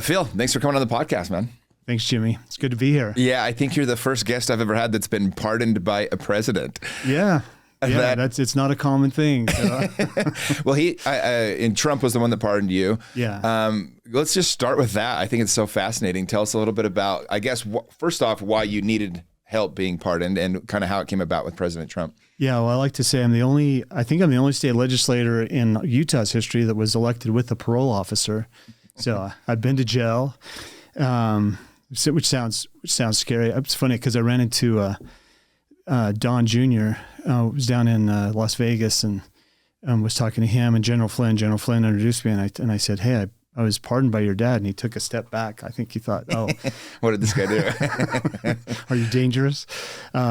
Phil, thanks for coming on the podcast, man. Thanks, Jimmy. It's good to be here. Yeah, I think you're the first guest I've ever had that's been pardoned by a president. Yeah. It's not a common thing. So. Well, and Trump was the one that pardoned you. Yeah. Let's just start with that. I think it's so fascinating. Tell us a little bit about, I guess, first off, why you needed help being pardoned and kind of how it came about with President Trump. Yeah, well, I like to say I'm the only state legislator in Utah's history that was elected with a parole officer. So I've been to jail, which sounds scary. It's funny because I ran into Don Jr. Was down in Las Vegas and was talking to him and General Flynn. General Flynn introduced me and I said, hey, I was pardoned by your dad. And he took a step back. I think he thought, oh. What did this guy do? Are you dangerous?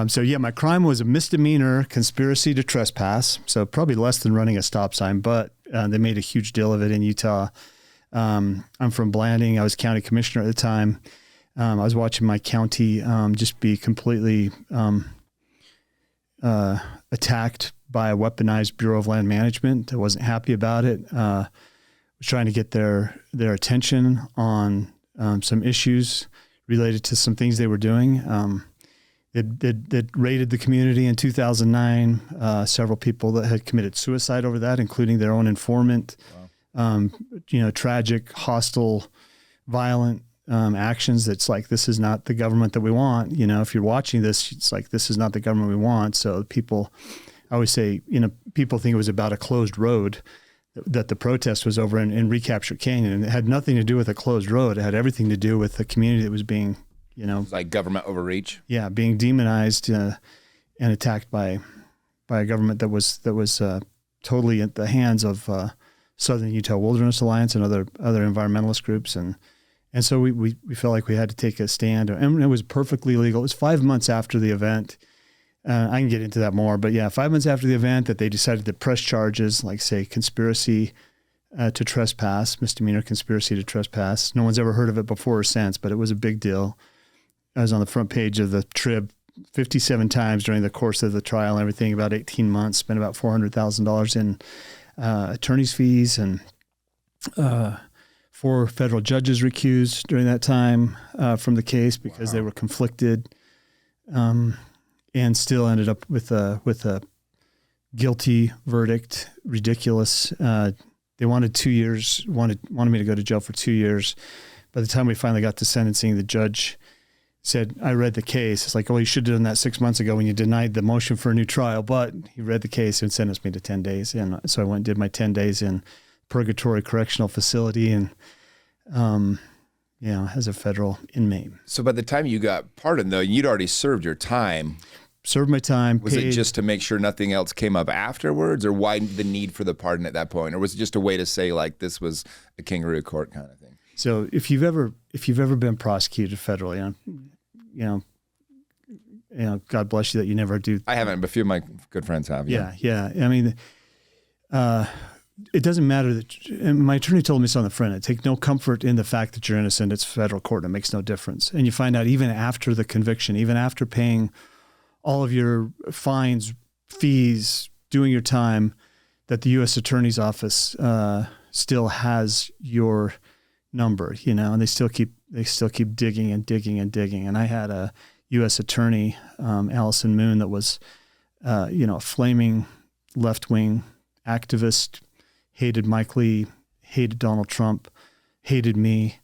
So yeah, my crime was a misdemeanor conspiracy to trespass. So probably less than running a stop sign, but they made a huge deal of it in Utah. I'm from Blanding. I was county commissioner at the time. I was watching my county just be completely attacked by a weaponized Bureau of Land Management. I wasn't happy about it. Was trying to get their attention on some issues related to some things they were doing. They raided the community in 2009. Several people that had committed suicide over that, including their own informant. Wow. Tragic, hostile, violent actions. That's like, this is not the government that we want. If you're watching this, it's like, this is not the government we want. So people, I always say, people think it was about a closed road, that the protest was over in Recapture Canyon, and it had nothing to do with a closed road. It had everything to do with the community that was being, It was like government overreach. Yeah, being demonized and attacked by a government that was totally at the hands of Southern Utah Wilderness Alliance and other environmentalist groups, and so we felt like we had to take a stand, and it was perfectly legal. It was 5 months after the event. I can get into that more, but yeah, 5 months after the event that they decided to press charges, like say conspiracy to trespass, misdemeanor conspiracy to trespass. No one's ever heard of it before or since, but it was a big deal. I was on the front page of the Trib 57 times during the course of the trial and everything, about 18 months, spent about $400,000 in attorney's fees, and 4 federal judges recused during that time from the case because they were conflicted. And still ended up with a guilty verdict. Ridiculous. They wanted 2 years. Wanted me to go to jail for 2 years. By the time we finally got to sentencing, the judge said, "I read the case." It's like, "Oh, you should have done that 6 months ago when you denied the motion for a new trial." But he read the case and sentenced me to 10 days. And so I went and did my 10 days in Purgatory Correctional Facility, and as a federal inmate. So by the time you got pardoned, though, you'd already served your time. Served my time. Was it just to make sure nothing else came up afterwards, or why the need for the pardon at that point? Or was it just a way to say, like, this was a kangaroo court kind of thing? So if you've ever been prosecuted federally, God bless you that you never do. I haven't, but a few of my good friends have. Yeah. I mean, it doesn't matter that, and my attorney told me this on the front end, take no comfort in the fact that you're innocent. It's federal court. It makes no difference. And you find out even after the conviction, even after paying all of your fines, fees, doing your time, that the U.S. Attorney's Office still has your number, and they still keep digging and digging and digging. And I had a U.S. attorney, Allison Moon, that was, a flaming left-wing activist, hated Mike Lee, hated Donald Trump, hated me.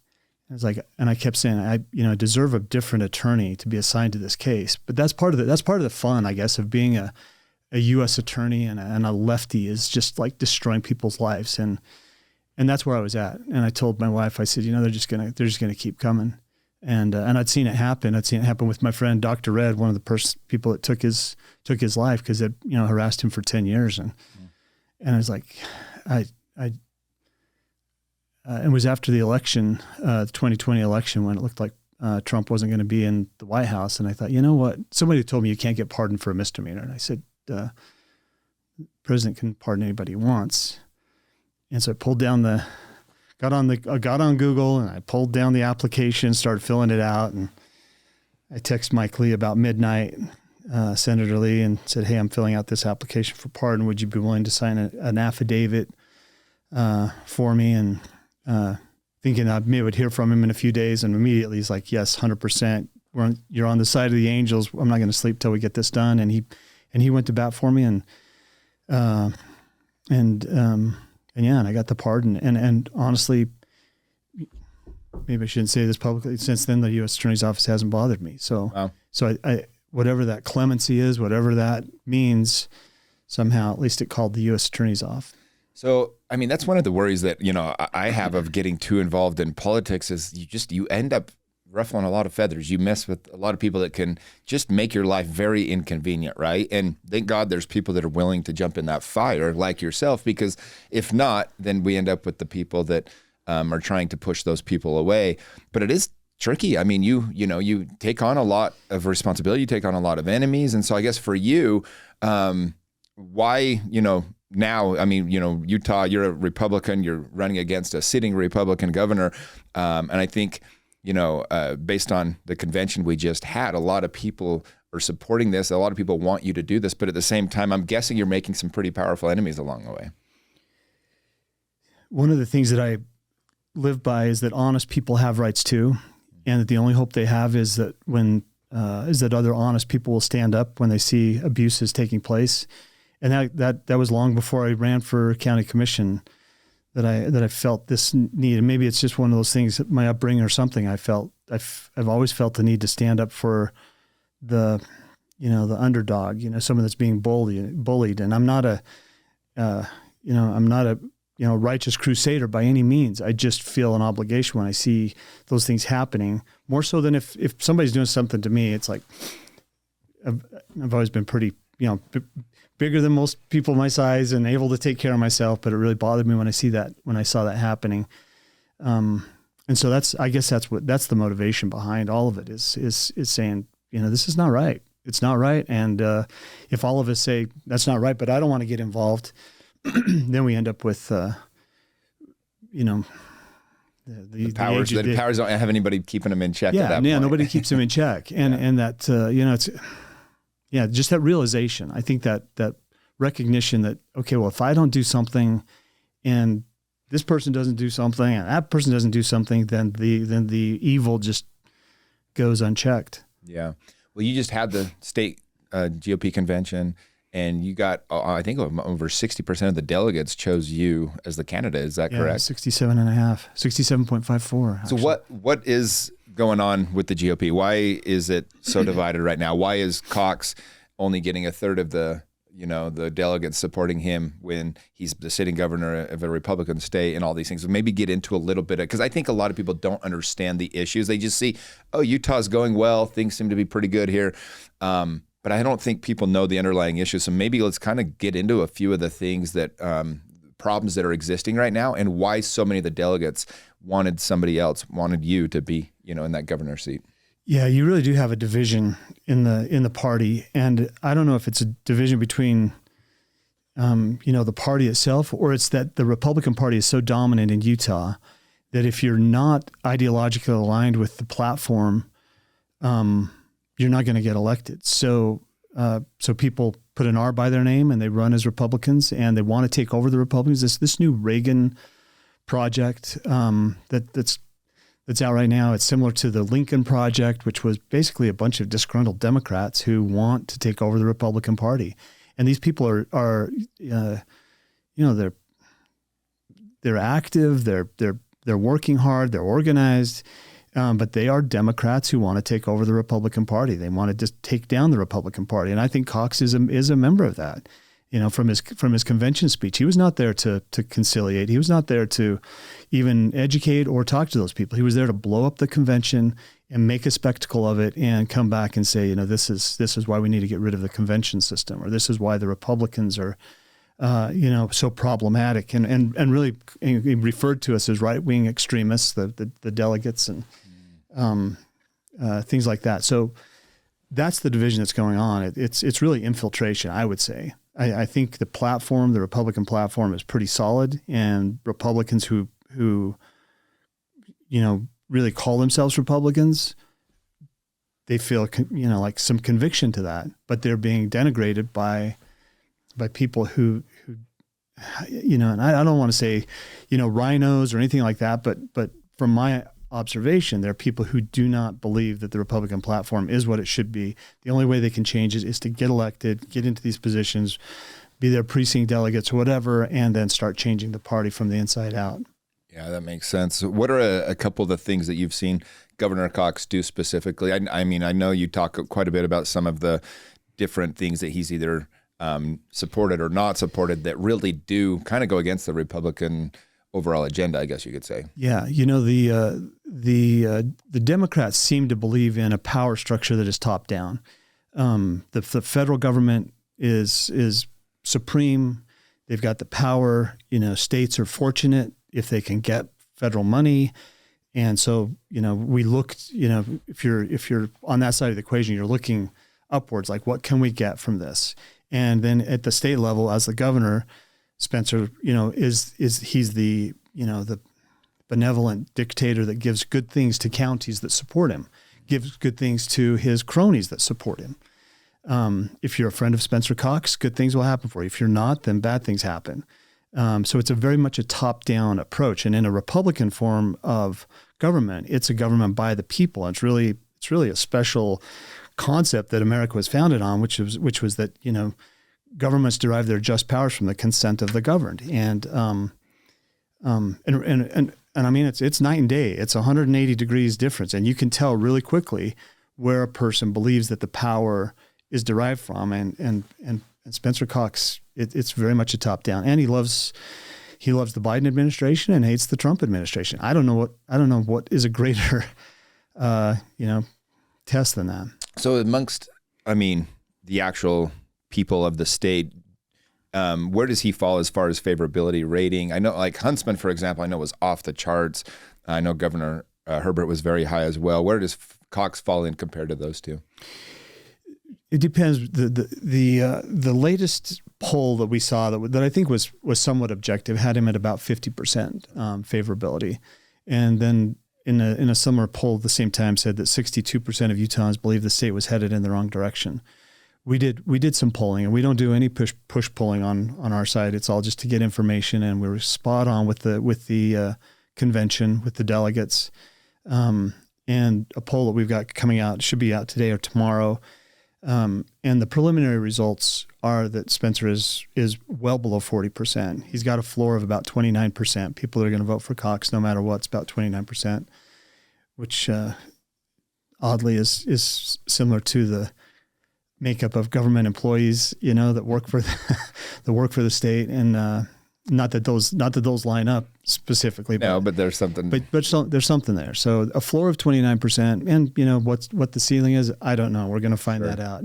I was like, and I kept saying, I deserve a different attorney to be assigned to this case. But that's part of the fun, I guess, of being a U.S. attorney and a lefty, is just like destroying people's lives. And that's where I was at. And I told my wife, I said, they're just gonna keep coming. And I'd seen it happen. I'd seen it happen with my friend Dr. Red, one of the people that took his life because it harassed him for 10 years. And I was like, it was after the election, the 2020 election, when it looked like Trump wasn't going to be in the White House. And I thought, you know what? Somebody told me you can't get pardoned for a misdemeanor. And I said, the president can pardon anybody he wants. And so I pulled down got on Google, and I pulled down the application, started filling it out. And I texted Mike Lee about midnight, Senator Lee, and said, "Hey, I'm filling out this application for pardon. Would you be willing to sign an affidavit for me?" And thinking I maybe would hear from him in a few days, and immediately he's like, yes, 100%. You're on the side of the angels. I'm not going to sleep till we get this done. And he went to bat for me, and yeah, and I got the pardon. And honestly, maybe I shouldn't say this publicly. Since then, the U.S. Attorney's Office hasn't bothered me. So, Wow. so I whatever that clemency is, whatever that means, somehow at least it called the U.S. Attorney's off. So, I mean, that's one of the worries that, I have of getting too involved in politics is you end up ruffling a lot of feathers. You mess with a lot of people that can just make your life very inconvenient, right? And thank God there's people that are willing to jump in that fire like yourself, because if not, then we end up with the people that are trying to push those people away. But it is tricky. I mean, you take on a lot of responsibility, you take on a lot of enemies. And so I guess for you, why, now, I mean, Utah, you're a Republican, you're running against a sitting Republican governor. And I think, based on the convention we just had, a lot of people are supporting this. A lot of people want you to do this, but at the same time, I'm guessing you're making some pretty powerful enemies along the way. One of the things that I live by is that honest people have rights too. And that the only hope they have is that that other honest people will stand up when they see abuses taking place. And that was long before I ran for county commission that I felt this need. And maybe it's just one of those things, my upbringing or something. I've always felt the need to stand up for the underdog, someone that's being bullied. And I'm not a righteous crusader by any means. I just feel an obligation when I see those things happening, more so than if somebody's doing something to me. It's like, I've always been pretty, bigger than most people my size and able to take care of myself, but it really bothered me when I saw that happening. And so that's the motivation behind all of it is saying, this is not right. It's not right. And, if all of us say that's not right, but I don't want to get involved, then we end up with, the powers don't have anybody keeping them in check. Yeah. At that point. Nobody keeps them in check. And that, it's, yeah, just that realization. I think that recognition that, okay, well, if I don't do something and this person doesn't do something and that person doesn't do something, then the evil just goes unchecked. Yeah. Well, you just had the state GOP convention and you got, I think over 60% of the delegates chose you as the candidate. Is that correct? 67.54. So what is going on with the GOP? Why is it so divided right now? Why is Cox only getting a third of the delegates supporting him when he's the sitting governor of a Republican state and all these things? Maybe get into a little bit of, because I think a lot of people don't understand the issues. They just see, oh, Utah's going well. Things seem to be pretty good here. But I don't think people know the underlying issues. So maybe let's kind of get into a few of the things that, problems that are existing right now and why so many of the delegates wanted you to be, in that governor seat. Yeah, you really do have a division in the party, and I don't know if it's a division between, the party itself, or it's that the Republican Party is so dominant in Utah that if you're not ideologically aligned with the platform, you're not going to get elected. So people put an R by their name and they run as Republicans, and they want to take over the Republicans. This new Reagan project that's out right now. It's similar to the Lincoln Project, which was basically a bunch of disgruntled Democrats who want to take over the Republican Party. And these people are they're active, they're working hard, they're organized, but they are Democrats who want to take over the Republican Party. They want to just take down the Republican Party. And I think Cox is a member of that. From his convention speech, he was not there to conciliate. He was not there to even educate or talk to those people. He was there to blow up the convention and make a spectacle of it, and come back and say, this is why we need to get rid of the convention system, or this is why the Republicans are, so problematic, and really he referred to us as right-wing extremists, the delegates, and things like that. So that's the division that's going on. It's really infiltration, I would say. I think the Republican platform is pretty solid, and Republicans who really call themselves Republicans, they feel, like some conviction to that, but they're being denigrated by people who and I don't want to say, rhinos or anything like that, but from my observation, there are people who do not believe that the Republican platform is what it should be. The only way they can change it is to get elected, get into these positions, be their precinct delegates or whatever, and then start changing the party from the inside out. Yeah, that makes sense. What are a couple of the things that you've seen Governor Cox do specifically? I mean, I know you talk quite a bit about some of the different things that he's either supported or not supported that really do kind of go against the Republican overall agenda, I guess you could say. Yeah, the Democrats seem to believe in a power structure that is top down. The federal government is supreme. They've got the power. States are fortunate if they can get federal money. And so, we look, if you're on that side of the equation, you're looking upwards, like what can we get from this? And then at the state level, as the governor, Spencer, he's the benevolent dictator that gives good things to counties that support him, gives good things to his cronies that support him. If you're a friend of Spencer Cox, good things will happen for you. If you're not, then bad things happen. So it's very much a top-down approach. And in a Republican form of government, it's a government by the people. And it's really a special concept that America was founded on, which was that, governments derive their just powers from the consent of the governed. And I mean, it's night and day. It's 180 degrees difference. And you can tell really quickly where a person believes that the power is derived from. And Spencer Cox, it's very much a top down. And he loves the Biden administration and hates the Trump administration. I don't know what is a greater, test than that. So amongst, the actual people of the state, where does he fall as far as favorability rating? I know, like Huntsman, for example, I know was off the charts. I know Governor Herbert was very high as well. Where does Cox fall in compared to those two? It depends. The latest poll that we saw that I think was somewhat objective had him at about 50% favorability, and then in a similar poll at the same time said that 62% of Utahns believe the state was headed in the wrong direction. We did some polling, and we don't do any push polling on our side. It's all just to get information, and we were spot on with the convention, with the delegates, and a poll that we've got coming out should be out today or tomorrow. And the preliminary results are that Spencer is well below 40%. He's got a floor of about 29%. People that are going to vote for Cox, no matter what, it's about 29%, which oddly is similar to the makeup of government employees, that work for the state, and not that those line up specifically. No, but there's something. But there's something there. So a floor of 29%, and what the ceiling is, I don't know. We're going to find that out.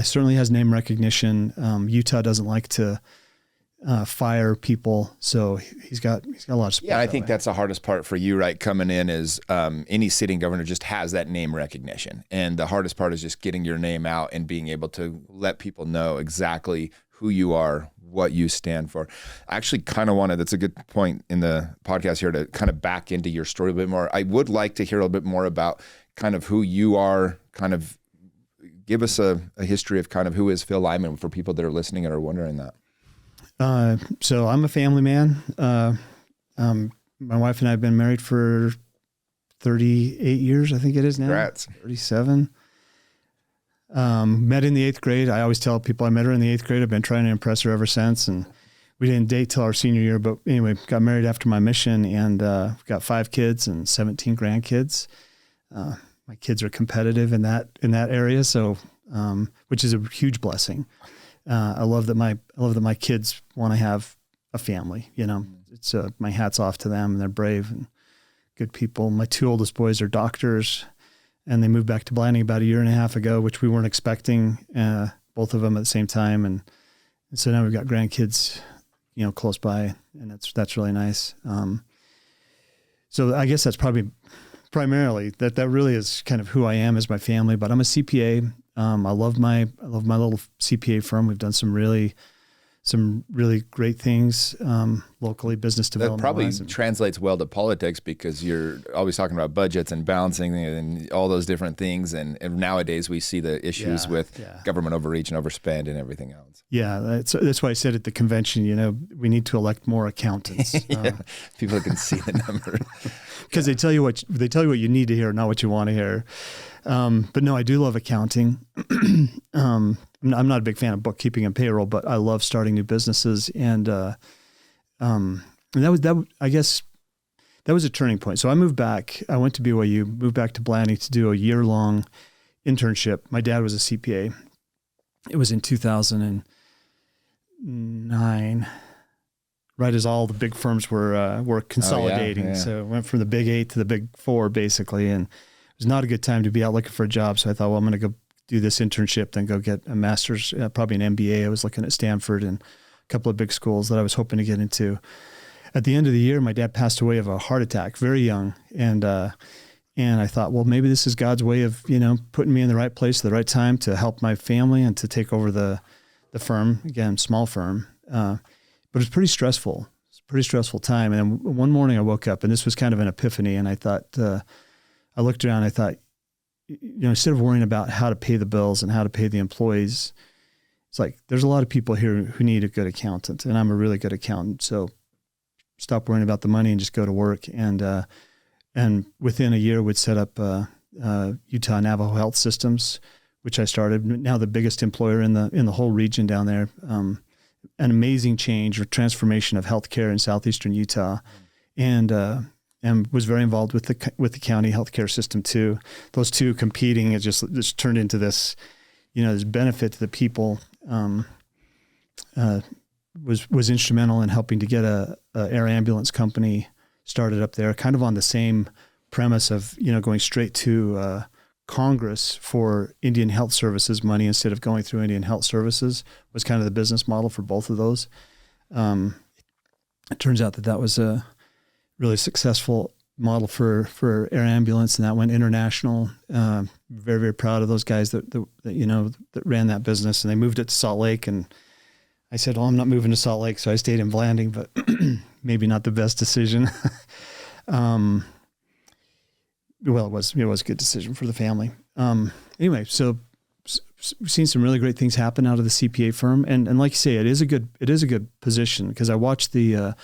Certainly has name recognition. Utah doesn't like to fire people, so he's got a lot of support. Yeah, I think that's the hardest part for you, right? Coming in is any sitting governor just has that name recognition, and the hardest part is just getting your name out and being able to let people know exactly who you are, what you stand for. I actually kind of wanted, that's a good point in the podcast here, to kind of back into your story a bit more. I would like to hear a little bit more about kind of who you are, kind of give us a history of kind of who is Phil Lyman for people that are listening and are wondering that. So I'm a family man. My wife and I have been married for 38 years, I think it is now. Congrats. 37. Met in the 8th grade. I always tell people I met her in the 8th grade. I've been trying to impress her ever since. And we didn't date till our senior year, but anyway, got married after my mission, and got 5 kids and 17 grandkids. My kids are competitive in that area. So, which is a huge blessing. I love that my kids want to have a family. It's my hat's off to them, and they're brave and good people. My 2 oldest boys are doctors, and they moved back to Blanding about 1.5 years ago, which we weren't expecting, both of them at the same time. And so now we've got grandkids, close by, and that's really nice. So I guess that's probably primarily that really is kind of who I am as my family, but I'm a CPA. I love my little CPA firm. We've done some some really great things locally, business That development. probably translates well to politics because you're always talking about budgets and balancing and all those different things. And nowadays we see the issues with government overreach and overspend and everything else. Yeah, that's why I said at the convention, we need to elect more accountants. People can see the number. Because they tell you what you need to hear, not what you want to hear. But no, I do love accounting. I'm not a big fan of bookkeeping and payroll, but I love starting new businesses. And I guess that was a turning point. So I moved back. I went to BYU, moved back to Blanding to do a year-long internship. My dad was a CPA. It was in 2009, right as all the big firms were consolidating. Yeah. So I went from the big 8 to the big 4, basically. And it was not a good time to be out looking for a job. So I thought, well, I'm going to go do this internship, then go get a master's, probably an MBA. I was looking at Stanford and a couple of big schools that I was hoping to get into. At the end of the year, my dad passed away of a heart attack, very young. And I thought, well, maybe this is God's way of, putting me in the right place at the right time to help my family and to take over the firm, again, small firm. But it was pretty stressful. It's a pretty stressful time. And one morning I woke up and this was kind of an epiphany. And I thought, I looked around, I thought, instead of worrying about how to pay the bills and how to pay the employees, it's like, there's a lot of people here who need a good accountant, and I'm a really good accountant. So stop worrying about the money and just go to work. And within a year would set up Utah Navajo Health Systems, which I started. Now the biggest employer in the whole region down there. An amazing change or transformation of healthcare in southeastern Utah, and was very involved with the county healthcare system too. Those two competing, it just turned into this, this benefit to the people. Was instrumental in helping to get a air ambulance company started up there, kind of on the same premise of going straight to Congress for Indian Health Services money instead of going through Indian Health Services, was kind of the business model for both of those. It turns out that was a really successful model for air ambulance, and that went international. Very, very proud of those guys that ran that business, and they moved it to Salt Lake. And I said, well, I'm not moving to Salt Lake, so I stayed in Blanding, but maybe not the best decision. Well, it was a good decision for the family. Anyway, so we've seen some really great things happen out of the CPA firm, and like you say, it is a good position, because I watched the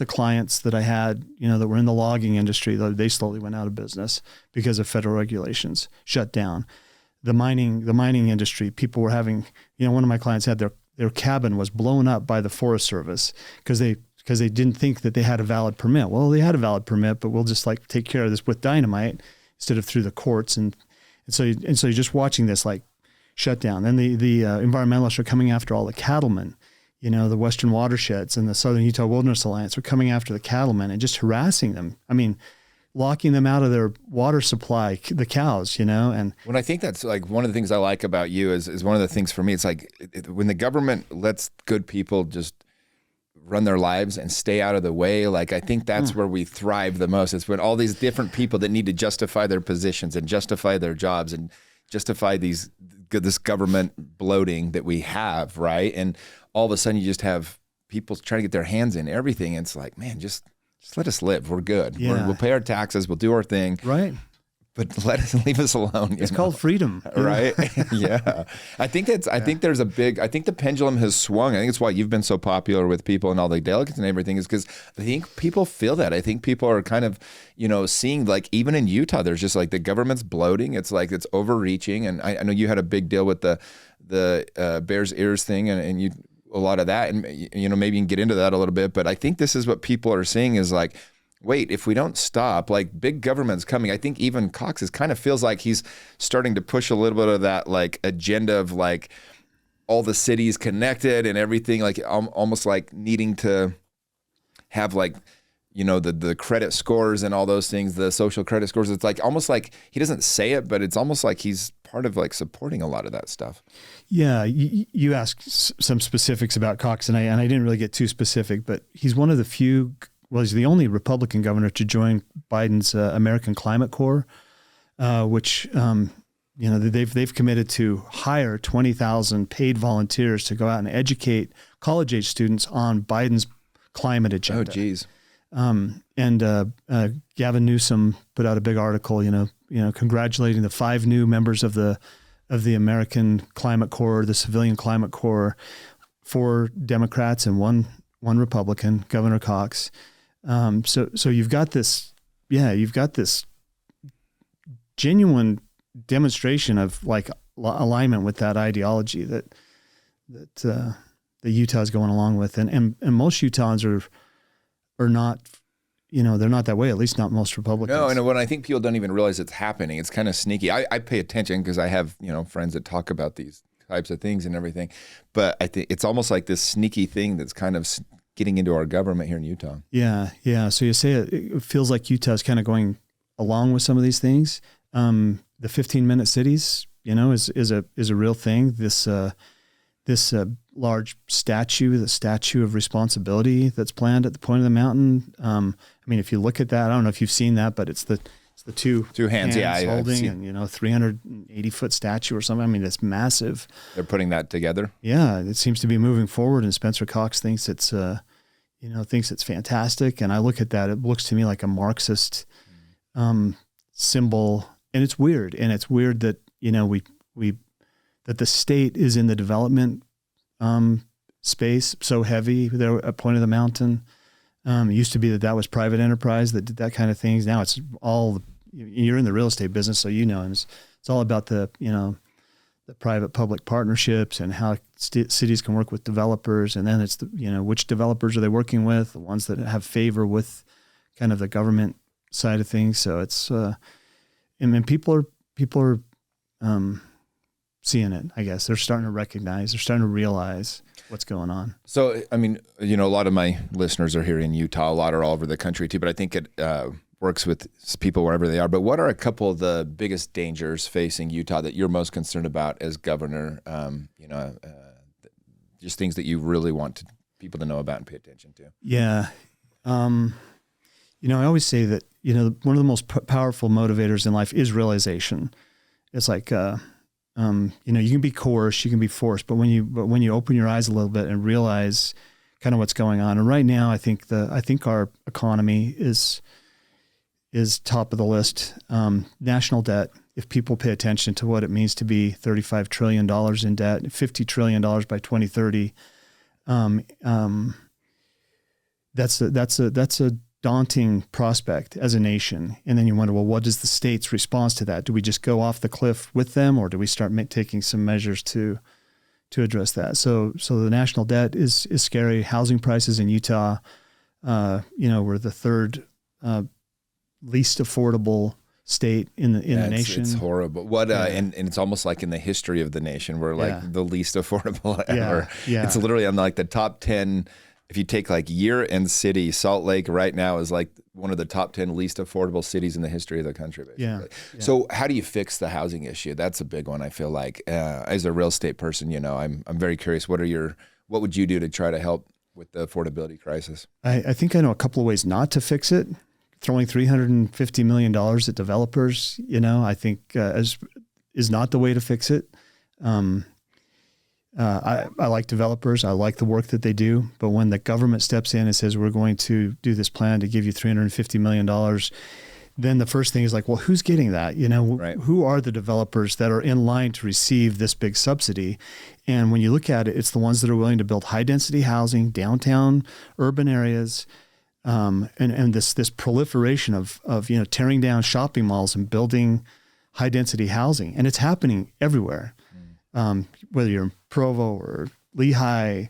clients that I had, that were in the logging industry. They slowly went out of business because of federal regulations, shut down. The mining industry, people were having, one of my clients had their cabin was blown up by the Forest Service because they didn't think that they had a valid permit. Well, they had a valid permit, but we'll just take care of this with dynamite instead of through the courts. And so you're just watching this shut down. Then the environmentalists are coming after all the cattlemen, the Western Watersheds and the Southern Utah Wilderness Alliance are coming after the cattlemen and just harassing them. I mean, locking them out of their water supply, the cows, and when I think that's one of the things I like about you is one of the things for me, it's when the government lets good people just run their lives and stay out of the way. I think that's where we thrive the most. It's when all these different people that need to justify their positions and justify their jobs and justify this government bloating that we have, right? And all of a sudden you just have people trying to get their hands in everything. And it's like, man, just let us live. We're good. Yeah. We'll pay our taxes. We'll do our thing. Right. But leave us alone. It's called freedom. Right. Yeah. I think there's I think the pendulum has swung. I think it's why you've been so popular with people and all the delegates and everything, is because I think people feel that. I think people are kind of, seeing even in Utah, there's just the government's bloating. It's it's overreaching. And I know you had a big deal with the Bears Ears thing and you, a lot of that. And, maybe you can get into that a little bit, but I think this is what people are seeing is wait, if we don't stop, big government's coming. I think even Cox kind of feels like he's starting to push a little bit of that agenda of all the cities connected and everything, almost needing to have the credit scores and all those things, the social credit scores. It's almost he doesn't say it, but it's almost he's part of supporting a lot of that stuff. Yeah, you asked some specifics about Cox, and I didn't really get too specific, but he's one of the few. Well, he's the only Republican governor to join Biden's American Climate Corps, which they've committed to hire 20,000 paid volunteers to go out and educate college age students on Biden's climate agenda. Oh, geez. Gavin Newsom put out a big article, congratulating the 5 new members of the American Climate Corps, the Civilian Climate Corps, 4 Democrats and one Republican, Governor Cox. So you've got this genuine demonstration of like alignment with that ideology that Utah's going along with, and most Utahns are not, they're not that way, at least not most Republicans. No, and when I think people don't even realize it's happening, it's kind of sneaky. I pay attention because I have, friends that talk about these types of things and everything. But I think it's almost like this sneaky thing that's kind of getting into our government here in Utah. Yeah. So you say it feels like Utah's kind of going along with some of these things. The 15-minute cities, is a real thing. This large statue, the Statue of Responsibility that's planned at the point of the mountain. If you look at that, I don't know if you've seen that, but it's the two hands holding, and 380-foot statue or something. It's massive. They're putting that together. Yeah, it seems to be moving forward, and Spencer Cox thinks it's fantastic. And I look at that; it looks to me like a Marxist symbol, and it's weird. And it's weird that that the state is in the development space so heavy there at Point of the Mountain. It used to be that was private enterprise that did that kind of things. Now it's all, you're in the real estate business, so and it's all about the private public partnerships and how cities can work with developers. And then it's which developers are they working with, the ones that have favor with kind of the government side of things. So it's, people are seeing it, I guess. They're starting to recognize, they're starting to realize what's going on. So, a lot of my listeners are here in Utah. A lot are all over the country too, but I think it works with people wherever they are. But what are a couple of the biggest dangers facing Utah that you're most concerned about as governor? Just things that you really want people to know about and pay attention to. Yeah. I always say that, one of the most powerful motivators in life is realization. It's like, you can be coerced, you can be forced, but when you open your eyes a little bit and realize kind of what's going on. And right now, I think our economy is top of the list. National debt, if people pay attention to what it means to be $35 trillion in debt, $50 trillion by 2030, that's a daunting prospect as a nation. And then you wonder, well, what is the state's response to that? Do we just go off the cliff with them, or do we start taking some measures to address that? So the national debt is scary. Housing prices in Utah, we're the third least affordable state in the nation. It's horrible. And it's almost like in the history of the nation, we're like the least affordable ever. Yeah. It's literally on like the top 10. If you take like year and city, Salt Lake right now is like one of the top 10 least affordable cities in the history of the country, basically. Yeah. So how do you fix the housing issue? That's a big one. I feel like as a real estate person, I'm very curious. What would you do to try to help with the affordability crisis? I think I know a couple of ways not to fix it. Throwing $350 million at developers, I think is not the way to fix it. I like developers. I like the work that they do. But when the government steps in and says, we're going to do this plan to give you $350 million, then the first thing is like, well, who's getting that? Right. Who are the developers that are in line to receive this big subsidy? And when you look at it, it's the ones that are willing to build high density housing, downtown urban areas, and this proliferation of tearing down shopping malls and building high density housing. And it's happening everywhere. Whether you're in Provo or Lehigh,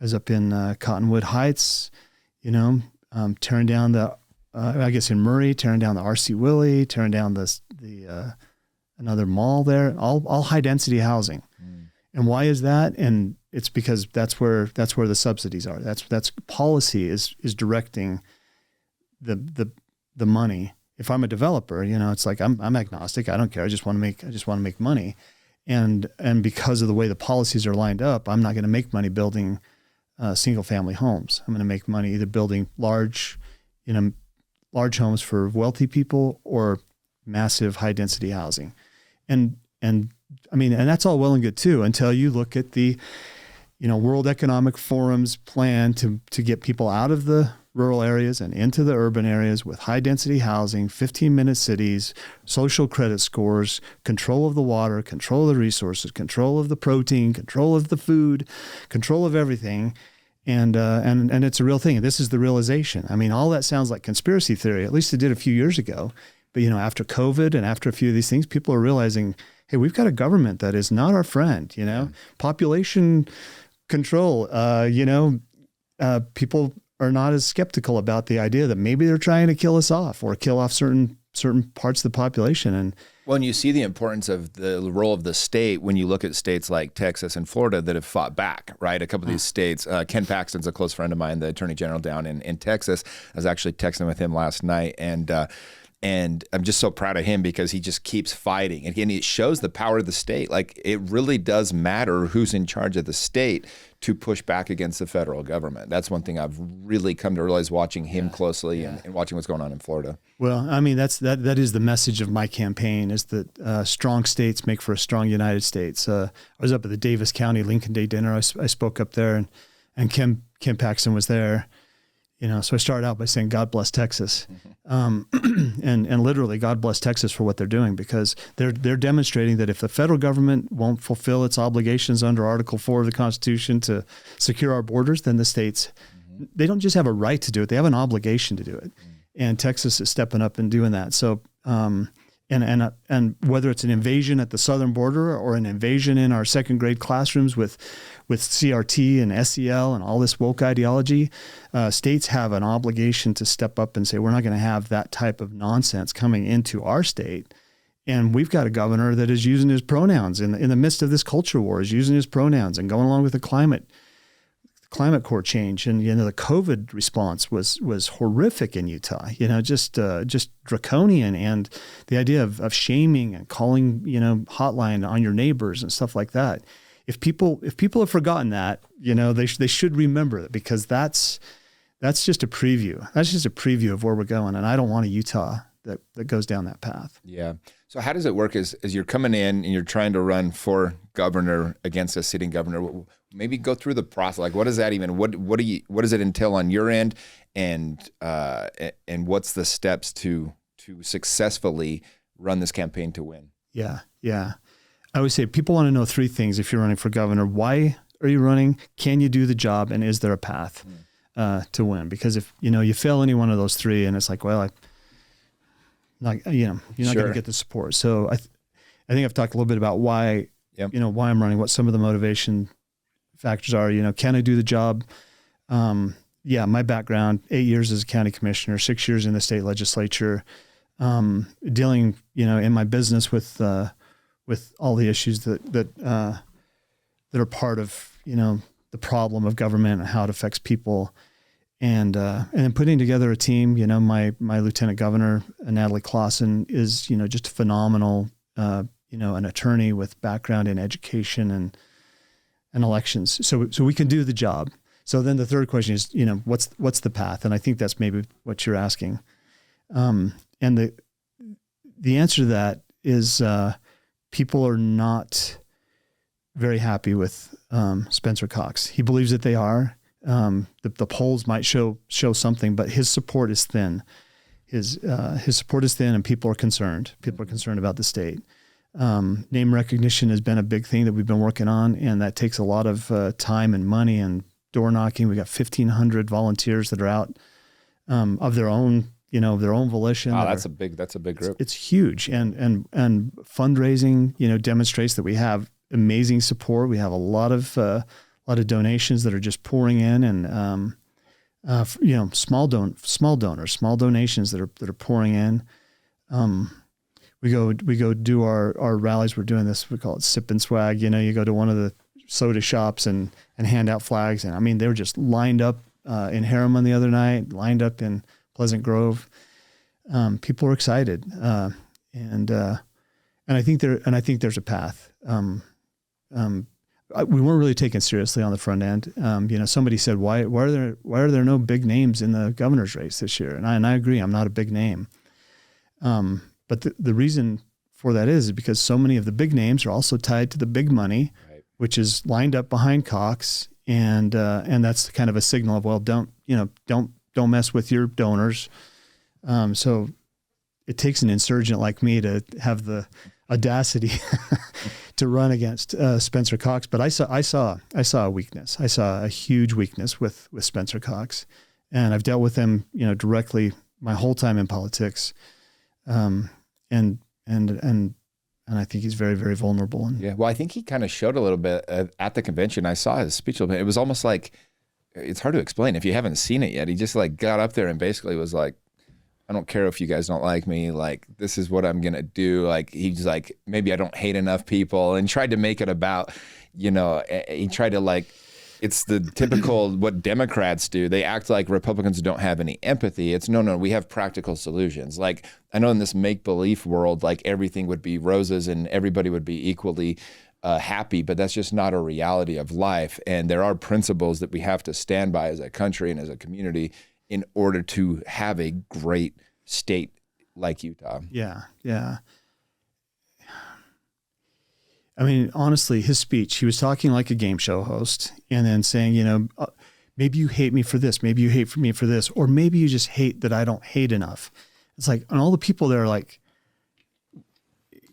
as up in Cottonwood Heights, tearing down in Murray, tearing down the R.C. Willey, tearing down the another mall there, all high density housing. And why is that? And it's because that's where the subsidies are. That's policy is directing the money. If I'm a developer, it's like I'm agnostic. I don't care. I just want to make money. And because of the way the policies are lined up, I'm not going to make money building single family homes. I'm going to make money either building large homes for wealthy people or massive high density housing. And I mean, and that's all well and good too, until you look at the, World Economic Forum's plan to get people out of the rural areas and into the urban areas with high density housing, 15-minute cities, social credit scores, control of the water, control of the resources, control of the protein, control of the food, control of everything. And it's a real thing. This is the realization. I mean, all that sounds like conspiracy theory. At least it did a few years ago. But, after COVID and after a few of these things, people are realizing, hey, we've got a government that is not our friend, population control, people are not as skeptical about the idea that maybe they're trying to kill us off or kill off certain parts of the population. And when you see the importance of the role of the state, when you look at states like Texas and Florida that have fought back, right? A couple of these states, Ken Paxton's a close friend of mine, the attorney general down in Texas. I was actually texting with him last night, and I'm just so proud of him because he just keeps fighting. And it shows the power of the state. Like, it really does matter who's in charge of the state to push back against the federal government. That's one thing I've really come to realize watching him closely and watching what's going on in Florida. Well, I mean, that is the message of my campaign, is that strong states make for a strong United States. I was up at the Davis County Lincoln Day dinner. I spoke up there, and Kim Paxton was there. So I started out by saying, God bless Texas. And literally, God bless Texas for what they're doing, because they're demonstrating that if the federal government won't fulfill its obligations under Article 4 of the Constitution to secure our borders, then the states, they don't just have a right to do it, they have an obligation to do it. And Texas is stepping up and doing that. So, and whether it's an invasion at the southern border or an invasion in our second grade classrooms with CRT and SEL and all this woke ideology, states have an obligation to step up and say, we're not going to have that type of nonsense coming into our state. And we've got a governor that is using his pronouns in the midst of this culture war, is using his pronouns and going along with the climate court change. And, the COVID response was horrific in Utah, just draconian. And the idea of shaming and calling, hotline on your neighbors and stuff like that. If people have forgotten that, they should remember it, because that's just a preview. That's just a preview of where we're going. And I don't want a Utah that goes down that path. Yeah. So how does it work as you're coming in and you're trying to run for governor against a sitting governor? Maybe go through the process. Like, what does that even, what does it entail on your end? And what's the steps to successfully run this campaign to win? Yeah. Yeah. I would say people want to know three things if you're running for governor. Why are you running? Can you do the job? And is there a path to win? Because if you fail any one of those three, and it's like, well, you're not going to get the support. So I think I've talked a little bit about why why I'm running, what some of the motivation factors are. Can I do the job? My background: 8 years as a county commissioner, 6 years in the state legislature, dealing in my business with all the issues that are part of the problem of government and how it affects people, and then putting together a team. My lieutenant governor, Natalie Clausen, is just a phenomenal an attorney with background in education and elections, so we can do the job. So then the third question is what's the path, and I think that's maybe what you're asking, and the answer to that is. People are not very happy with Spencer Cox. He believes that they are. The polls might show something, but his support is thin. His support is thin, and people are concerned. People are concerned about the state. Name recognition has been a big thing that we've been working on, and that takes a lot of time and money and door knocking. We got 1,500 volunteers that are out of their own. Of their own volition. Wow, that's a big group. It's huge, and fundraising, demonstrates that we have amazing support. We have a lot of donations that are just pouring in, and small donors, small donations that are pouring in. We go do our rallies. We're doing this. We call it Sip and Swag. You go to one of the soda shops and hand out flags, and I mean they were just lined up in Harriman the other night, lined up in Pleasant Grove. People are excited, and I think there's a path. We weren't really taken seriously on the front end. Somebody said, why are there no big names in the governor's race this year? And I agree, I'm not a big name. But the reason for that is because so many of the big names are also tied to the big money, right, which is lined up behind Cox. And that's kind of a signal of, well, don't mess with your donors. So it takes an insurgent like me to have the audacity to run against Spencer Cox. But I saw a weakness. I saw a huge weakness with Spencer Cox, and I've dealt with him, directly my whole time in politics. And I think he's very, very vulnerable. Yeah. Well, I think he kind of showed a little bit at the convention. I saw his speech a little bit. It was almost like, it's hard to explain if you haven't seen it yet. He just like got up there and basically was like, I don't care if you guys don't like me. Like, this is what I'm going to do. Like, he's like, maybe I don't hate enough people, and tried to make it about, he tried to like, it's the typical what Democrats do. They act like Republicans don't have any empathy. It's no, we have practical solutions. Like, I know in this make-believe world, like everything would be roses and everybody would be equally happy, but that's just not a reality of life. And there are principles that we have to stand by as a country and as a community in order to have a great state like Utah. Yeah. I mean, honestly, his speech, he was talking like a game show host and then saying, maybe you hate me for this, maybe you hate me for this, or maybe you just hate that I don't hate enough. It's like, and all the people there are like,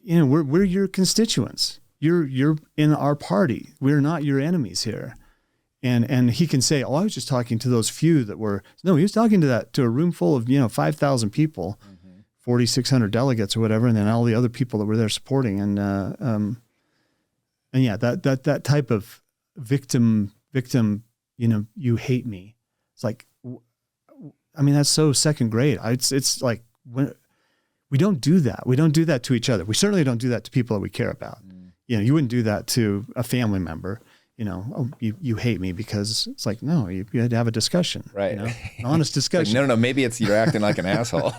we're your constituents. You're in our party. We're not your enemies here. And he can say, oh, I was just talking to those few that were, no, he was talking to a room full of, 5,000 people, 4,600 delegates or whatever. And then all the other people that were there supporting. And yeah, that type of victim, you hate me. It's like, I mean, that's so second grade. It's like, we don't do that. We don't do that to each other. We certainly don't do that to people that we care about. You wouldn't do that to a family member. You hate me because it's like, no, you had to have a discussion, right? An honest discussion. Like, no, maybe it's you're acting like an asshole.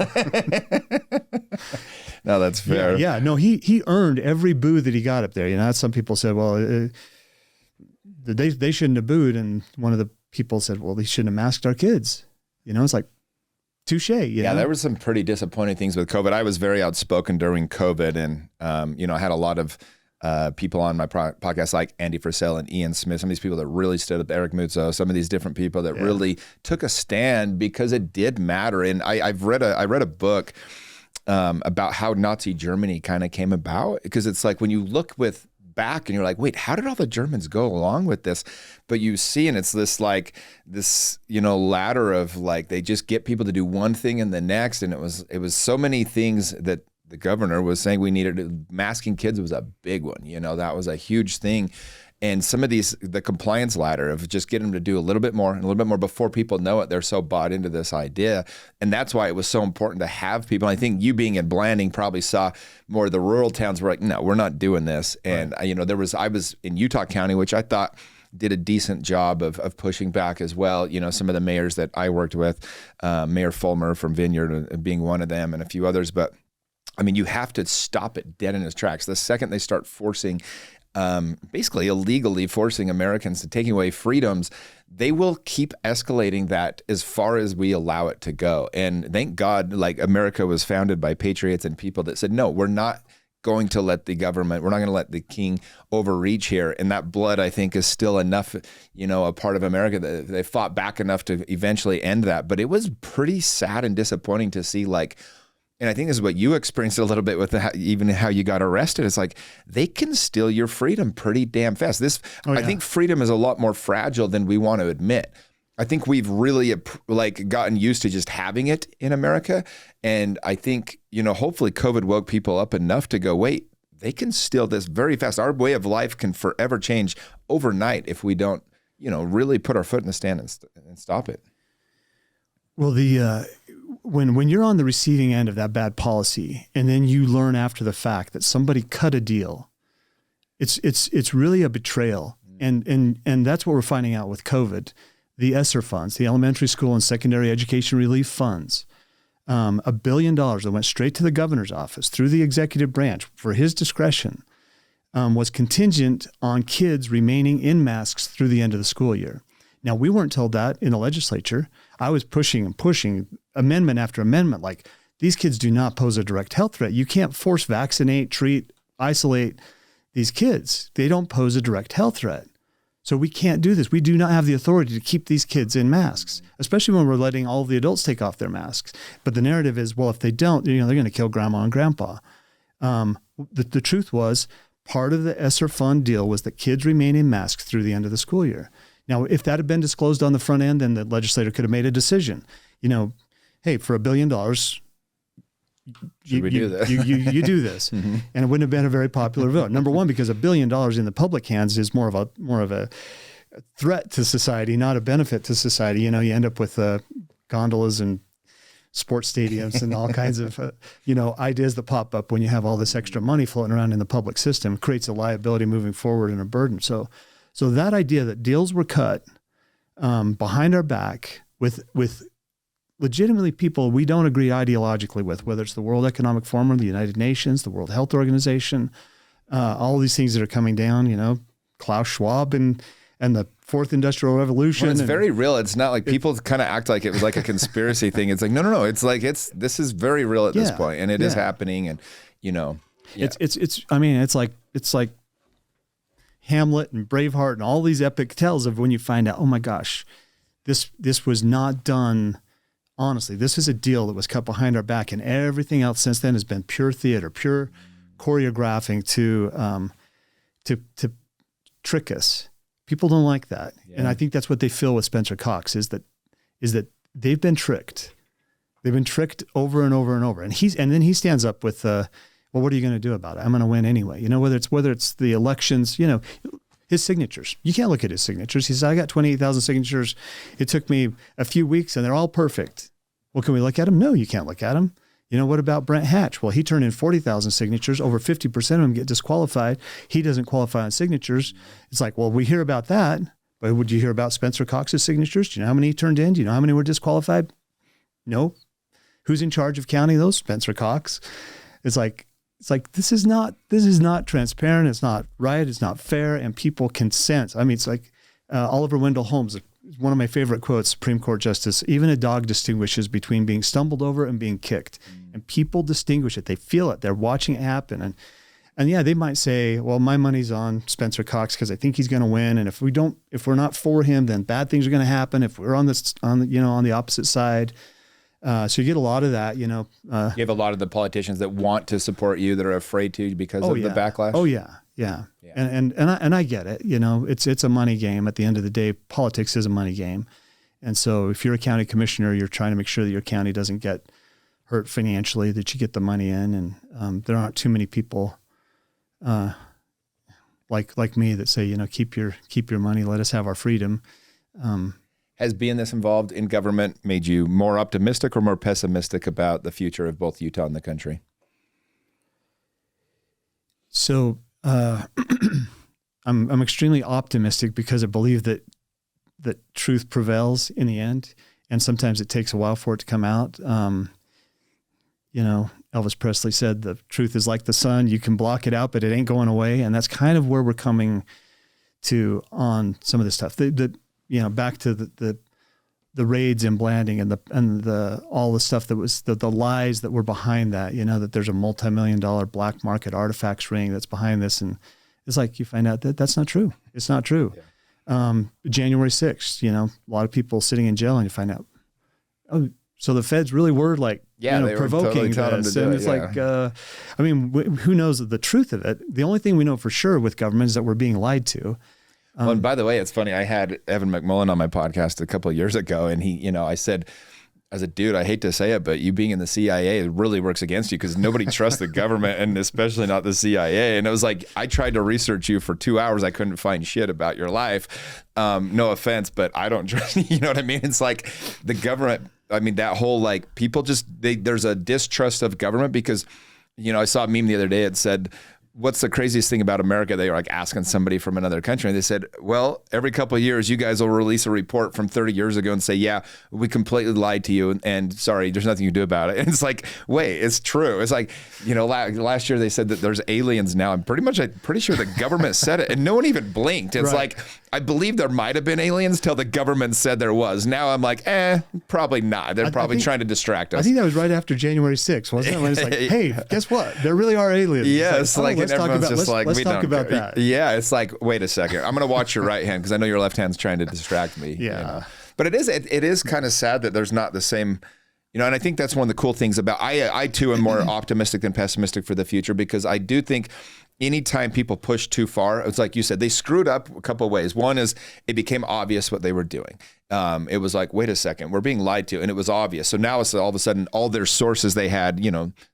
No, that's fair. Yeah. No, he earned every boo that he got up there. Some people said, well, they shouldn't have booed, and one of the people said, well, they shouldn't have masked our kids. It's like, touche. Yeah, there were some pretty disappointing things with COVID. I was very outspoken during COVID, and I had a lot of people on my podcast like Andy Frisell and Ian Smith, some of these people that really stood up, Eric Muzzo, some of these different people that really took a stand because it did matter. And I read a book about how Nazi Germany kind of came about, because it's like when you look back and you're like, wait, how did all the Germans go along with this? But you see, and it's this ladder of like, they just get people to do one thing and the next. And it was so many things that the governor was saying we needed. Masking kids was a big one. That was a huge thing. And some of the compliance ladder of just getting them to do a little bit more and a little bit more before people know it, they're so bought into this idea. And that's why it was so important to have people. I think you being in Blanding probably saw more of the rural towns were like, no, we're not doing this. And, right. I was in Utah County, which I thought did a decent job of pushing back as well. Some of the mayors that I worked with, Mayor Fulmer from Vineyard being one of them and a few others. But I mean, you have to stop it dead in its tracks. The second they start forcing, basically illegally forcing Americans to taking away freedoms, they will keep escalating that as far as we allow it to go. And thank God, like, America was founded by patriots and people that said, no, we're not going to let the government, we're not going to let the king overreach here. And that blood, I think, is still enough, a part of America that they fought back enough to eventually end that. But it was pretty sad and disappointing to see, like, and I think this is what you experienced a little bit with even how you got arrested. It's like they can steal your freedom pretty damn fast. I think freedom is a lot more fragile than we want to admit. I think we've really gotten used to just having it in America. And I think, hopefully COVID woke people up enough to go, wait, they can steal this very fast. Our way of life can forever change overnight if we don't, really put our foot in the stand and stop it. Well, when you're on the receiving end of that bad policy, and then you learn after the fact that somebody cut a deal, it's really a betrayal. And that's what we're finding out with COVID. The ESSER funds, the elementary school and secondary education relief funds, $1 billion that went straight to the governor's office through the executive branch for his discretion, was contingent on kids remaining in masks through the end of the school year. Now, we weren't told that in the legislature. I was pushing amendment after amendment, like, these kids do not pose a direct health threat. You can't force vaccinate, treat, isolate these kids. They don't pose a direct health threat. So we can't do this. We do not have the authority to keep these kids in masks, especially when we're letting all of the adults take off their masks. But the narrative is, well, if they don't, they're going to kill grandma and grandpa. The truth was, part of the ESSER fund deal was that kids remain in masks through the end of the school year. Now, if that had been disclosed on the front end, then the legislator could have made a decision. Hey, for $1 billion, you do this, and it wouldn't have been a very popular vote. Number one, because $1 billion in the public hands is more of a threat to society, not a benefit to society. You end up with gondolas and sports stadiums and all kinds of ideas that pop up when you have all this extra money floating around in the public system. It creates a liability moving forward and a burden. So that idea that deals were cut behind our back with legitimately people we don't agree ideologically with, whether it's the World Economic Forum, the United Nations, the World Health Organization, all of these things that are coming down, Klaus Schwab and the Fourth Industrial Revolution. Well, it's very real. It's not like people kind of act like it was like a conspiracy thing. It's like, no. It's like, this is very real at this point, and it is happening. And, it's like Hamlet and Braveheart and all these epic tales of when you find out, oh my gosh, this was not done honestly. This is a deal that was cut behind our back, and everything else since then has been pure theater, pure choreographing to trick us. People don't like that. Yeah. And I think that's what they feel with Spencer Cox is that they've been tricked. They've been tricked over and over and over. And then he stands up with, well, what are you going to do about it? I'm going to win anyway. Whether it's the elections, his signatures. You can't look at his signatures. He says, I got 28,000 signatures. It took me a few weeks and they're all perfect. Well, can we look at them? No, you can't look at them. What about Brent Hatch? Well, he turned in 40,000 signatures. Over 50% of them get disqualified. He doesn't qualify on signatures. It's like, well, we hear about that, but would you hear about Spencer Cox's signatures? Do you know how many he turned in? Do you know how many were disqualified? No. Who's in charge of counting those? Spencer Cox. It's like this is not transparent. It's not right. It's not fair. And people can sense. It's like Oliver Wendell Holmes, one of my favorite quotes, Supreme Court Justice, even a dog distinguishes between being stumbled over and being kicked. And people distinguish it. They feel it. They're watching it happen. And yeah, they might say, well, my money's on Spencer Cox because I think he's going to win. And if we're not for him, then bad things are going to happen. If we're on the opposite side. So you get a lot of that, you have a lot of the politicians that want to support you that are afraid to because of the backlash. Oh yeah. Yeah. And I get it. It's a money game. At the end of the day, politics is a money game. And so if you're a county commissioner, you're trying to make sure that your county doesn't get hurt financially, that you get the money in. And there aren't too many people like me that say, keep your money, let us have our freedom. Has being this involved in government made you more optimistic or more pessimistic about the future of both Utah and the country? So I'm extremely optimistic because I believe that truth prevails in the end, and sometimes it takes a while for it to come out. Elvis Presley said the truth is like the sun. You can block it out, but it ain't going away. And that's kind of where we're coming to on some of this stuff. Back to the raids in Blanding and the all the stuff that was the lies that were behind that. That there's a multi-million-dollar black market artifacts ring that's behind this, and it's like you find out that that's not true. It's not true. Yeah. January 6th, a lot of people sitting in jail, and you find out, oh, so the feds really were like, they provoking were totally this, and it's like, who knows the truth of it? The only thing we know for sure with government is that we're being lied to. Well, and by the way, it's funny. I had Evan McMullen on my podcast a couple of years ago, and he, I said, as a dude, I hate to say it, but you being in the CIA really works against you because nobody trusts the government, and especially not the CIA. And it was like, I tried to research you for 2 hours. I couldn't find shit about your life. No offense, but I don't trust you. You know what I mean? It's like the government. That whole people just, there's a distrust of government because, I saw a meme the other day. It said, what's the craziest thing about America? They were like asking somebody from another country, and they said, well, every couple of years, you guys will release a report from 30 years ago and say, yeah, we completely lied to you, and sorry, there's nothing you can do about it. And it's like, wait, it's true. It's like, last year they said that there's aliens now. I'm pretty sure the government said it, and no one even blinked. It's like, I believe there might have been aliens till the government said there was. Now I'm like, probably not. They're probably trying to distract us. I think that was right after January 6th, wasn't it? When it's like, hey, guess what? There really are aliens. Yeah, it's like, let's talk about that. Yeah, it's like, wait a second. I'm going to watch your right hand because I know your left hand's trying to distract me. Yeah. But it is kind of sad that there's not the same, and I think that's one of the cool things about, I too am more optimistic than pessimistic for the future, because I do think anytime people push too far, it's like you said, they screwed up a couple of ways. One is it became obvious what they were doing. It was like, wait a second, we're being lied to, and it was obvious. So now it's all of a sudden all their sources they had,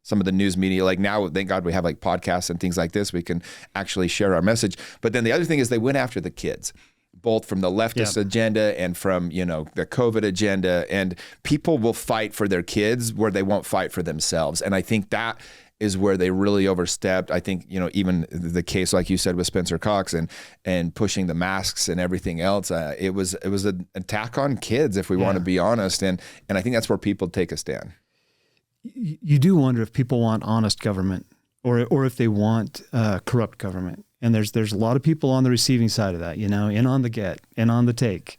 some of the news media, like now, thank God we have like podcasts and things like this. We can actually share our message. But then the other thing is they went after the kids, both from the leftist agenda and from, the COVID agenda, and people will fight for their kids where they won't fight for themselves. And I think that is where they really overstepped. I think, even the case, like you said, with Spencer Cox and pushing the masks and everything else, it was an attack on kids, if we want to be honest. And I think that's where people take a stand. You do wonder if people want honest government or if they want corrupt government. And there's a lot of people on the receiving side of that, in on the get, in on the take.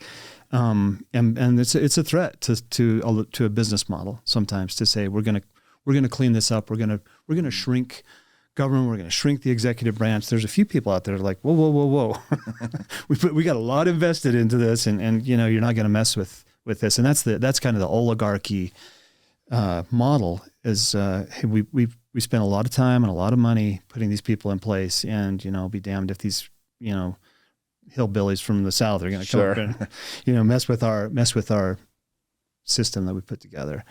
And it's a threat to a business model sometimes to say, we're going to clean this up. We're going to shrink government. We're going to shrink the executive branch. There's a few people out there like, whoa. we got a lot invested into this, and you're not going to mess with this. And that's kind of the oligarchy model. Is we spent a lot of time and a lot of money putting these people in place, and be damned if these hillbillies from the South are going to come up and mess with our system that we put together.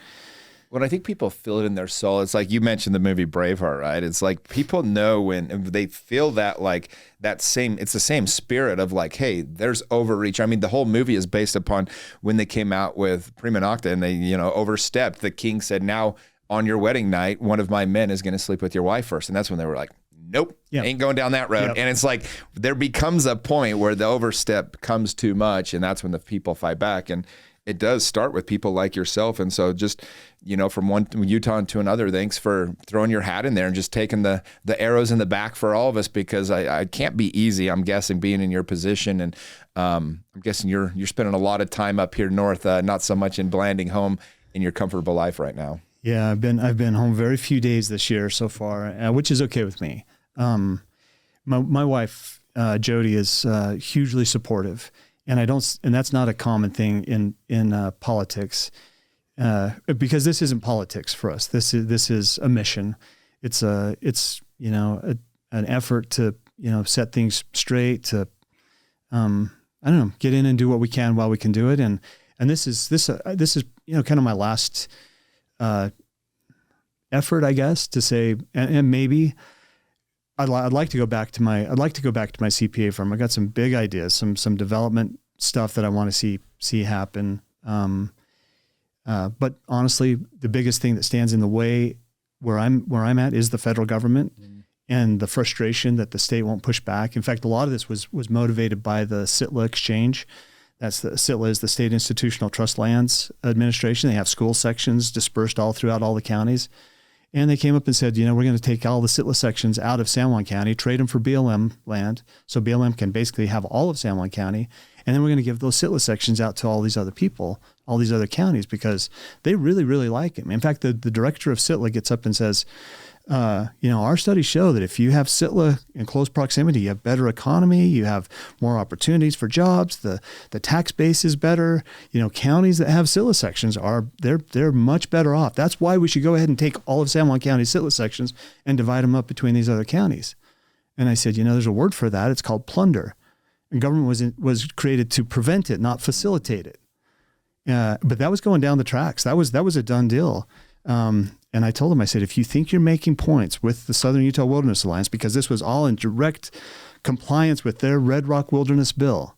Well, I think people feel it in their soul. It's like you mentioned the movie Braveheart, right? It's like people know when they feel that, like it's the same spirit of like, hey, there's overreach. I mean, the whole movie is based upon when they came out with Prima Nocta and they, overstepped. The king said, now on your wedding night, one of my men is going to sleep with your wife first. And that's when they were like, nope, ain't going down that road. Yep. And it's like, there becomes a point where the overstep comes too much. And that's when the people fight back. And it does start with people like yourself. And so just, from one Utah to another, thanks for throwing your hat in there and just taking the arrows in the back for all of us, because I can't be easy, I'm guessing, being in your position. And I'm guessing you're spending a lot of time up here north, not so much in Blanding, home in your comfortable life right now. Yeah, I've been home very few days this year so far, which is okay with me. My wife, Jody, is hugely supportive. And that's not a common thing in politics, because this isn't politics for us. This is a mission. It's an effort to set things straight, to get in and do what we can while we can do it. And this is kind of my last effort, I guess, to say, and maybe I'd like to go back to my CPA firm. I got some big ideas, some development stuff that I want to see happen. But honestly, the biggest thing that stands in the way where I'm at is the federal government and the frustration that the state won't push back. In fact, a lot of this was motivated by the SITLA exchange. SITLA is the State Institutional Trust Lands Administration. They have school sections dispersed all throughout all the counties. And they came up and said, we're going to take all the SITLA sections out of San Juan County, trade them for BLM land, so BLM can basically have all of San Juan County, and then we're going to give those SITLA sections out to all these other people, all these other counties, because they really, really like them. In fact, the director of SITLA gets up and says, our studies show that if you have SITLA in close proximity, you have better economy, you have more opportunities for jobs, the tax base is better. Counties that have SITLA sections they're much better off. That's why we should go ahead and take all of San Juan County's SITLA sections and divide them up between these other counties. And I said, there's a word for that. It's called plunder. And government was created to prevent it, not facilitate it. But that was going down the tracks. That was a done deal. And I told him, I said, if you think you're making points with the Southern Utah Wilderness Alliance, because this was all in direct compliance with their Red Rock Wilderness Bill,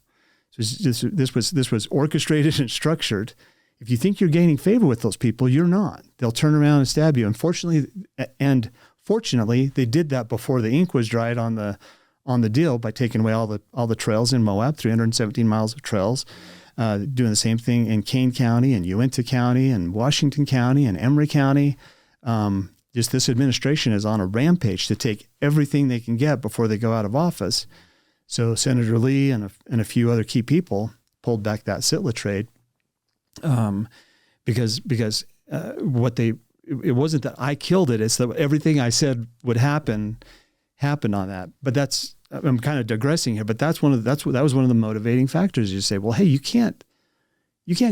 so this was orchestrated and structured. If you think you're gaining favor with those people, you're not. They'll turn around and stab you. And Fortunately, they did that before the ink was dried on the deal by taking away all the trails in Moab, 317 miles of trails, doing the same thing in Kane County and Uintah County and Washington County and Emery County. Just this administration is on a rampage to take everything they can get before they go out of office. So Senator Lee and a few other key people pulled back that SITLA trade because it wasn't that I killed it. It's that everything I said would happen happened on that. But I'm kind of digressing here, but that was one of the motivating factors. You say, well, hey, you can't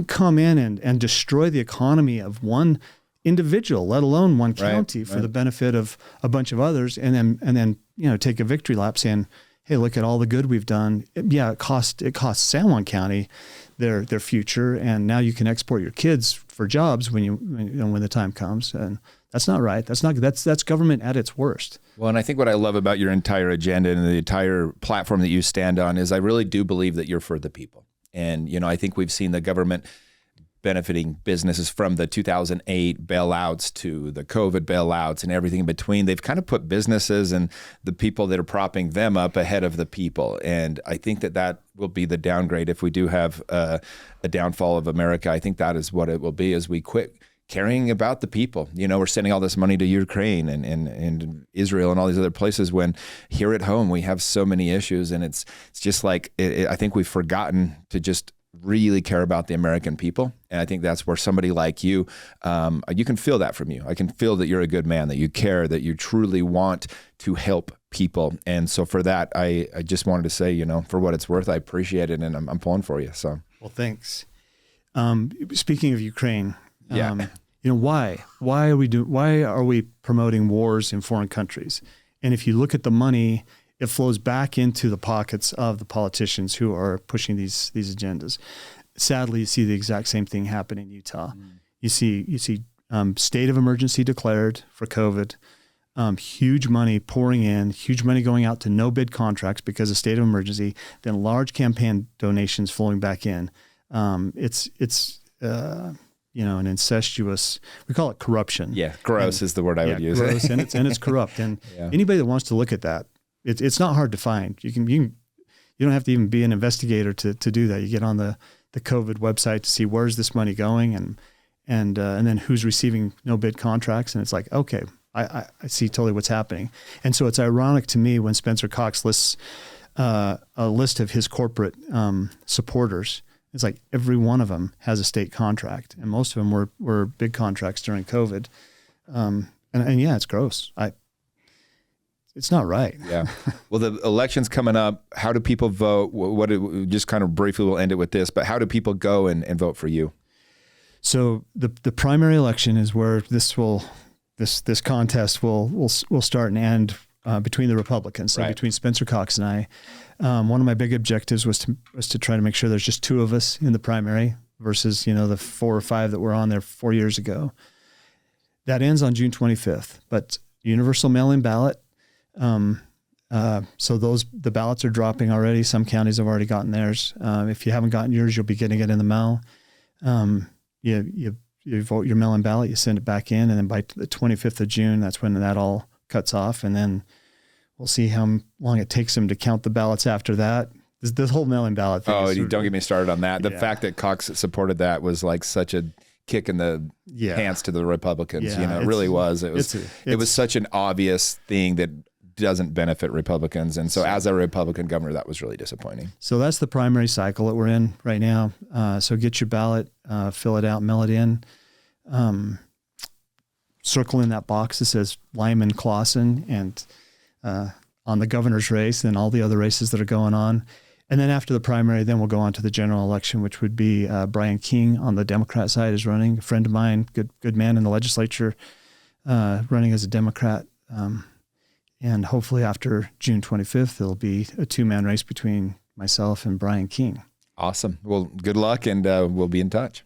come in and destroy the economy of one individual, let alone one county, for the benefit of a bunch of others, and then take a victory lap saying, hey, look at all the good we've done. Yeah, it cost San Juan County their future, and now you can export your kids for jobs when the time comes. And that's not right. That's government at its worst. Well, and I think what I love about your entire agenda and the entire platform that you stand on is I really do believe that you're for the people. And I think we've seen the government benefiting businesses from the 2008 bailouts to the COVID bailouts and everything in between. They've kind of put businesses and the people that are propping them up ahead of the people. And I think that will be the downgrade if we do have a downfall of America. I think that is what it will be as we quit caring about the people. We're sending all this money to Ukraine and Israel and all these other places when here at home we have so many issues. And it's just like, I think we've forgotten to just really care about the American people. And I think that's where somebody like you, you can feel that from you. I can feel that you're a good man, that you care, that you truly want to help people. And so for that, I just wanted to say, for what it's worth, I appreciate it. And I'm pulling for you. So, well, thanks. Speaking of Ukraine, yeah. Why are we promoting wars in foreign countries? And if you look at the money, it flows back into the pockets of the politicians who are pushing these agendas. Sadly, you see the exact same thing happen in Utah. You see state of emergency declared for COVID, huge money pouring in, huge money going out to no bid contracts because of state of emergency, then large campaign donations flowing back in. It's an incestuous, we call it corruption. Yeah, gross is the word I would use. Gross, and it's corrupt. And anybody that wants to look at that, it's not hard to find. You don't have to even be an investigator to do that. You get on the COVID website to see where's this money going and then who's receiving no bid contracts. And it's like, okay, I see totally what's happening. And so it's ironic to me when Spencer Cox lists a list of his corporate supporters. It's like every one of them has a state contract, and most of them were big contracts during COVID. And yeah, it's gross. It's not right. Yeah. Well, the election's coming up. How do people vote? Just kind of briefly, we'll end it with this, but how do people go and vote for you? So the primary election is where this contest will start and end between the Republicans. So between Spencer Cox and I. One of my big objectives was to try to make sure there's just two of us in the primary versus, the 4 or 5 that were on there 4 years ago. That ends on June 25th, but universal mail-in ballot. So the ballots are dropping already. Some counties have already gotten theirs. If you haven't gotten yours, you'll be getting it in the mail. You vote your mail-in ballot, you send it back in, and then by the 25th of June, that's when that all cuts off. And then we'll see how long it takes them to count the ballots after that. This whole mail-in ballot thing. Oh, don't get me started on that. The fact that Cox supported that was like such a kick in the pants to the Republicans. It really was. It was such an obvious thing that doesn't benefit Republicans. And so as a Republican governor, that was really disappointing. So that's the primary cycle that we're in right now. So get your ballot, fill it out, mail it in. Circle in that box that says Lyman Clausen and on the governor's race and all the other races that are going on. And then after the primary, then we'll go on to the general election, which would be Brian King on the Democrat side is running, a friend of mine, good man in the legislature, running as a Democrat. And hopefully after June 25th, there'll be a 2-man race between myself and Brian King. Awesome. Well, good luck, and we'll be in touch.